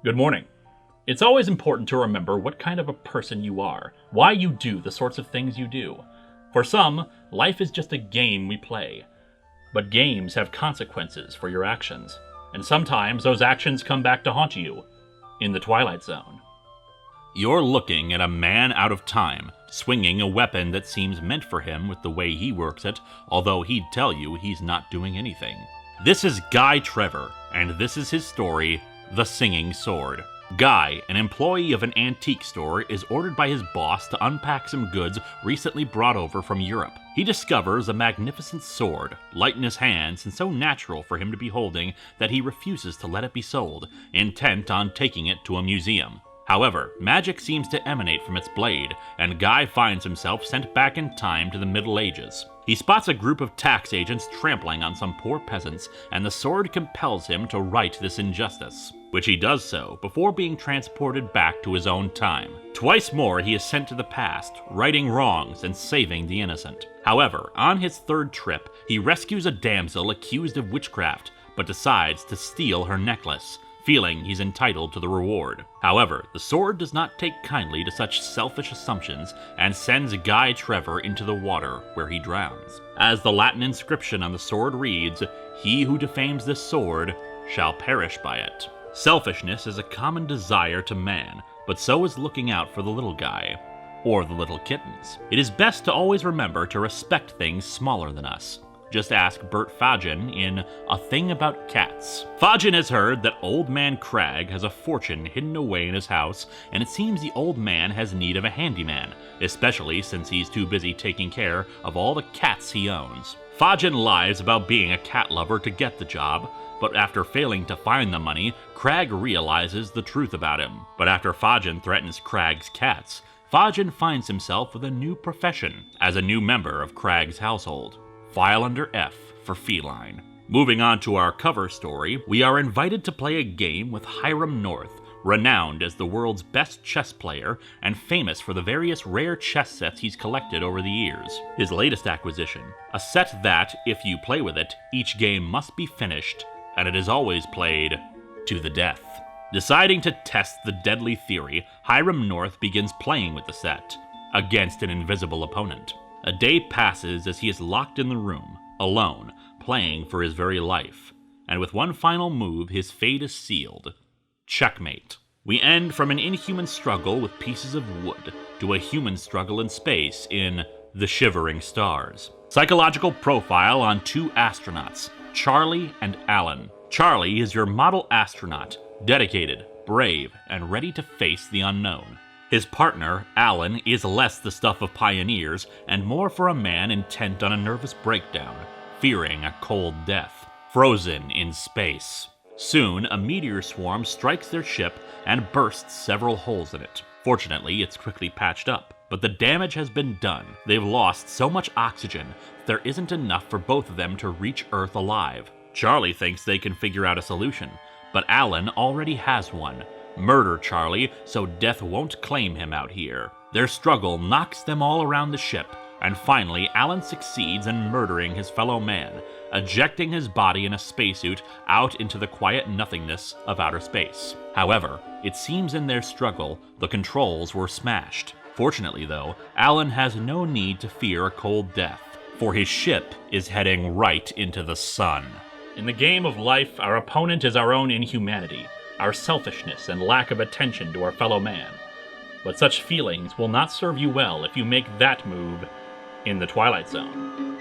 Good morning. It's always important to remember what kind of a person you are, why you do the sorts of things you do. For some, life is just a game we play. But games have consequences for your actions, and sometimes those actions come back to haunt you in the Twilight Zone. You're looking at a man out of time, swinging a weapon that seems meant for him with the way he works it, although he'd tell you he's not doing anything. This is Guy Trevor, and this is his story, The Singing Sword. Guy, an employee of an antique store, is ordered by his boss to unpack some goods recently brought over from Europe. He discovers a magnificent sword, light in his hands and so natural for him to be holding that he refuses to let it be sold, intent on taking it to a museum. However, magic seems to emanate from its blade, and Guy finds himself sent back in time to the Middle Ages. He spots a group of tax agents trampling on some poor peasants, and the sword compels him to right this injustice, which he does so before being transported back to his own time. Twice more he is sent to the past, righting wrongs and saving the innocent. However, on his third trip, he rescues a damsel accused of witchcraft, but decides to steal her necklace, feeling he's entitled to the reward. However, the sword does not take kindly to such selfish assumptions and sends Guy Trevor into the water, where he drowns. As the Latin inscription on the sword reads, "He who defames this sword shall perish by it." Selfishness is a common desire to man, but so is looking out for the little guy, or the little kittens. It is best to always remember to respect things smaller than us. Just ask Bert Fagin in A Thing About Cats. Fagin has heard that Old Man Cragg has a fortune hidden away in his house, and it seems the old man has need of a handyman, especially since he's too busy taking care of all the cats he owns. Fagin lies about being a cat lover to get the job, but after failing to find the money, Cragg realizes the truth about him. But after Fagin threatens Cragg's cats, Fagin finds himself with a new profession as a new member of Cragg's household. File under F for feline. Moving on to our cover story, we are invited to play a game with Hiram North, renowned as the world's best chess player and famous for the various rare chess sets he's collected over the years. His latest acquisition, a set that, if you play with it, each game must be finished, and it is always played to the death. Deciding to test the deadly theory, Hiram North begins playing with the set, against an invisible opponent. A day passes as he is locked in the room, alone, playing for his very life, and with one final move, his fate is sealed. Checkmate. We end from an inhuman struggle with pieces of wood to a human struggle in space in The Shivering Stars. Psychological profile on two astronauts, Charlie and Alan. Charlie is your model astronaut, dedicated, brave, and ready to face the unknown. His partner, Alan, is less the stuff of pioneers and more for a man intent on a nervous breakdown, fearing a cold death, frozen in space. Soon, a meteor swarm strikes their ship and bursts several holes in it. Fortunately, it's quickly patched up, but the damage has been done. They've lost so much oxygen that there isn't enough for both of them to reach Earth alive. Charlie thinks they can figure out a solution, but Alan already has one. Murder Charlie so death won't claim him out here. Their struggle knocks them all around the ship, and finally Alan succeeds in murdering his fellow man, ejecting his body in a spacesuit out into the quiet nothingness of outer space. However, it seems in their struggle, the controls were smashed. Fortunately though, Alan has no need to fear a cold death, for his ship is heading right into the sun. In the game of life, our opponent is our own inhumanity, our selfishness and lack of attention to our fellow man. But such feelings will not serve you well if you make that move in the Twilight Zone.